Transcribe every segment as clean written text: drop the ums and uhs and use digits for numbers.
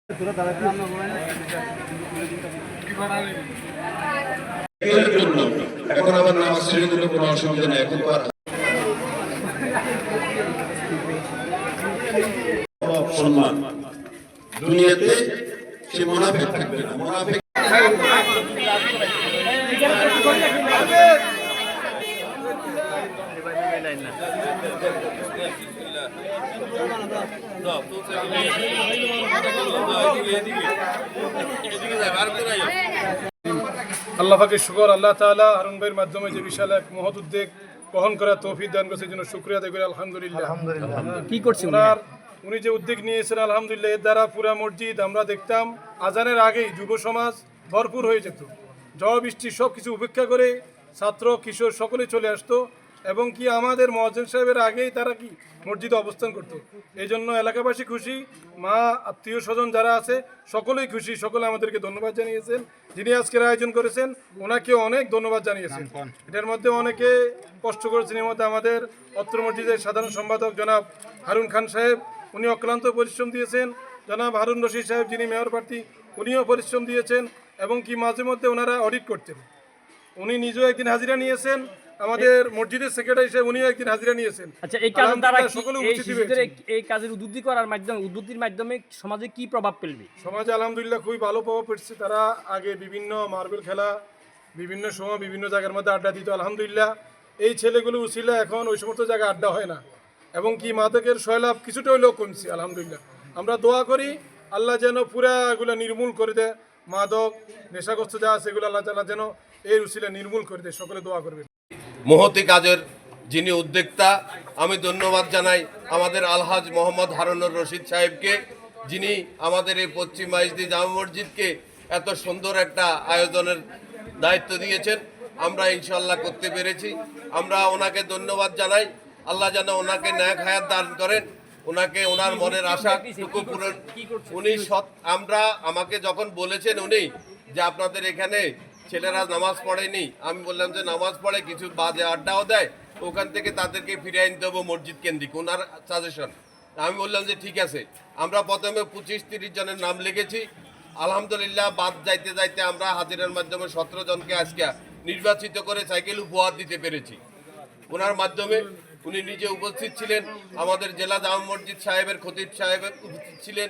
এখন আবার নামাজ ছেড়ে দিলে কোনো অসুবিধা নেই। এখন সম্মান দুনিয়াতে সে মুনাফিক থাকবে না। মুনাফিক আল্লাহ পাকের শুকর, আল্লাহ তাআলা হারুন ভাইয়ের মাধ্যমে যে বিশাল এক মহৎ উদ্যোগ বহন করার তৌফিক দান করার জন্য শুকরিয়া আদায় করি আলহামদুলিল্লাহ। কি করছেন উনি যে উদ্যোগ নিয়েছেন আলহামদুলিল্লাহ, এর দ্বারা পুরা মসজিদ আমরা দেখতাম আজানের আগেই যুব সমাজ ভরপুর হয়ে যেত। ঝড় বৃষ্টি সব কিছু উপেক্ষা করে ছাত্র কিশোর সকলে চলে আসতো এবং কি আমাদের মুয়াজ্জিন সাহেবের আগেই তারা কি মসজিদে অবস্থান করতো। এই জন্য এলাকাবাসী খুশি, মা আত্মীয় স্বজন যারা আছে সকলেই খুশি। সকলে আমাদেরকে ধন্যবাদ জানিয়েছেন। যিনি আজকের আয়োজন করেছেন ওনাকেও অনেক ধন্যবাদ জানিয়েছেন। এটার মধ্যে অনেকে কষ্ট করেছেন। এর মধ্যে আমাদের অত্র মসজিদের সাধারণ সম্পাদক জনাব হারুন খান সাহেব, উনি অক্লান্ত পরিশ্রম দিয়েছেন। জনাব হারুন রশিদ সাহেব যিনি মেয়র প্রার্থী, উনিও পরিশ্রম দিয়েছেন এবং কি মাঝে মধ্যে ওনারা অডিট করতেন। উনি নিজেও একদিন হাজিরা নিয়েছেন। আমাদের মসজিদের সেক্রেটারি সাহেব উনিও একদিন হাজিরা নিয়েছেন। আচ্ছা, এই কাজের দ্বারা এই কাজের উদ্বুদ্ধির মাধ্যমে সমাজে কি প্রভাব ফেলবে? সমাজে আলহামদুলিল্লাহ খুবই ভালো প্রভাব পড়ছে। তারা আগে বিভিন্ন মার্বেল খেলা বিভিন্ন সময় বিভিন্ন জায়গার মধ্যে আড্ডা দিত। আলহামদুলিল্লাহ এই ছেলেগুলো উছিলা এখন ওই সমস্ত জায়গায় আড্ডা হয় না এবং কি মাদকের সয়লাভ কিছুটা হইলেও কমছে আলহামদুলিল্লাহ। আমরা দোয়া করি আল্লাহ যেন পুরাগুলো নির্মূল করে দেয়। মাদক নেশাগ্রস্ত যা আছে এগুলো আল্লাহ তাআলা যেন এই উছিলা নির্মূল করে দেয়। সকলে দোয়া করবেন। মহতি কাজের যিনি উদ্যোক্তা, আমি ধন্যবাদ জানাই আমাদের আলহাজ মোহাম্মদ হারুনুর রশিদ সাহেবকে, যিনি আমাদের এই পশ্চিম মাইজদি জামে মসজিদকে এত সুন্দর একটা আয়োজনের দায়িত্ব দিয়েছেন। আমরা ইনশাল্লাহ করতে পেরেছি। আমরা ওনাকে ধন্যবাদ জানাই। আল্লাহ যেন ওনাকে ন্যাক হায়াত দান করেন, ওনাকে ওনার মনের আশাটুকু পূরণ। উনি আমরা আমাকে যখন বলেছেন উনি যে আপনাদের এখানে ছেলেরা নামাজ পড়েনি, আমি বললাম যে নামাজ পড়ে, কিছু বাজে আড্ডাও দেয়, ওখান থেকে তাদেরকে ফিরে আনতে হবে মসজিদ কেন্দ্রিক, ওনার সাজেশন। আমি বললাম যে ঠিক আছে। আমরা প্রথমে 25-30 জনের নাম লিখেছি। আলহামদুলিল্লাহ বাদ যাইতে যাইতে আমরা হাজিরার মাধ্যমে 17 জনকে আজকে নির্বাচিত করে সাইকেল উপহার দিতে পেরেছি। ওনার মাধ্যমে উনি নিজে উপস্থিত ছিলেন, আমাদের জেলা জামে মসজিদ সাহেবের খতিব সাহেবের উপস্থিত ছিলেন।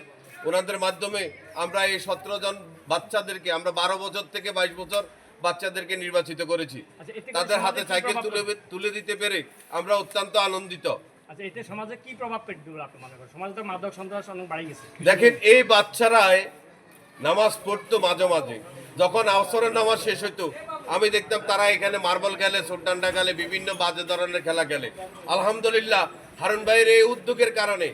ওনাদের মাধ্যমে আমরা এই 17 জন বাচ্চাদেরকে, আমরা 12 বছর থেকে 22 বছর বাচ্চাদেরকে নির্বাচিত করেছি। তাদের হাতে সাইকেল তুলে দিতে পেরে আমরা অত্যন্ত আনন্দিত। আচ্ছা, এতে সমাজে কি প্রভাব পড়বে আপনি মনে করেন? সমাজে তো মাদক সন্ত্রাস অনেক বেড়ে গেছে। দেখেন, এই বাচ্চারাই নামাজ পড়তো মাঝে মাঝে, যখন আসরের নামাজ শেষ হইতো আমি দেখতাম তারা এখানে মার্বল খেলে, সোটডান্ডা খেলে, বিভিন্ন বাজে ধরনের খেলা খেলে। আলহামদুলিল্লাহ হারুন ভাইয়ের এই উদ্যোগের কারণে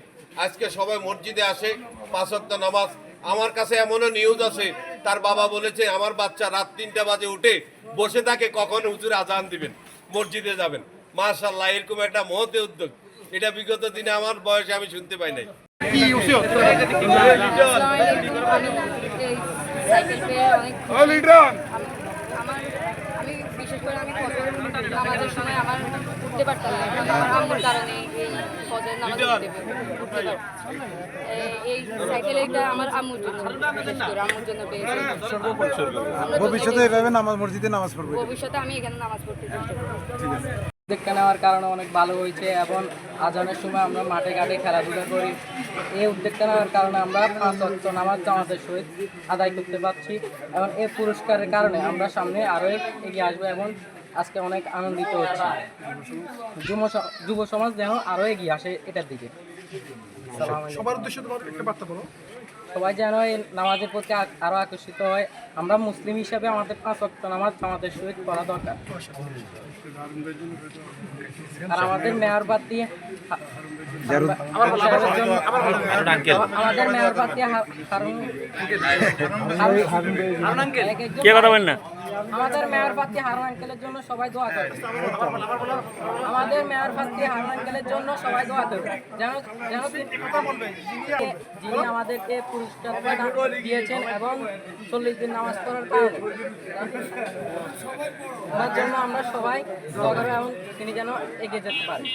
আজকে সবাই মসজিদে আসে, 5 ওয়াক্ত নামাজ। আমার কাছে এমনও নিউজ আছে, তার বাবা বলেছে আমার বাচ্চা রাত 3টা বাজে উঠে বসে থাকে কখন হুজুর আজান দিবেন, মসজিদে যাবেন। মাশাআল্লাহ, এরকম একটা মহৎ উদ্যোগ, এটা বিগত দিনে আমার বয়সে আমি শুনতে পাই নাই। আমি বিশেষ করে আমি নামাজের সময় আমার উঠতে পারতাম না, আমার আম্মুর কারণে এই ফজর নামাজ উঠতে পারতাম। এই সাইকেলটা আমার আম্মুর জন্য, বিশেষ করে আম্মুর জন্য পেয়েছি। ভবিষ্যতে এভাবে মসজিদে নামাজ পড়বে, ভবিষ্যতে আমি এখানে নামাজ পড়তে চেষ্টা করব। উদ্যোগটা নেওয়ার কারণে অনেক ভালো হয়েছে এবং আজানের সময় আমরা মাঠে ঘাটে খেলাধুলা করি। এই উদ্যোগটা নেওয়ার কারণে আমরা 5 ওয়াক্ত নামাজ জামাতের সহিত আদায় করতে পারছি এবং এই পুরস্কারের কারণে আমরা সামনে আরও এগিয়ে আসবো এবং আজকে অনেক আনন্দিত হচ্ছি। যুব সমাজ যেন আরও এগিয়ে আসে এটার দিকে। সবার উদ্দেশ্যে তোমার একটা বার্তা বলো। সবাই যেন এই নামাজের প্রতি আরও আকর্ষিত হয়। আমরা মুসলিম হিসাবে আমাদের 5 ওয়াক্ত নামাজ জামাতের সহিত পড়া দরকার। আর আমাদের মেয়র প্রার্থী আমাদের মেয়র প্রার্থী হারুন আঙ্কেলের জন্য সবাই দোয়া করবে। আমাদের মেয়র প্রার্থী হারুন আঙ্কেলের জন্য সবাই দোয়া করবে যেন যিনি আমাদেরকে পুরস্কার দিয়েছেন এবং 40 দিন নামাজ পড়ার কারণে ওনার জন্য আমরা সবাই দোয়া করব এবং তিনি যেন এগিয়ে যেতে পারেন।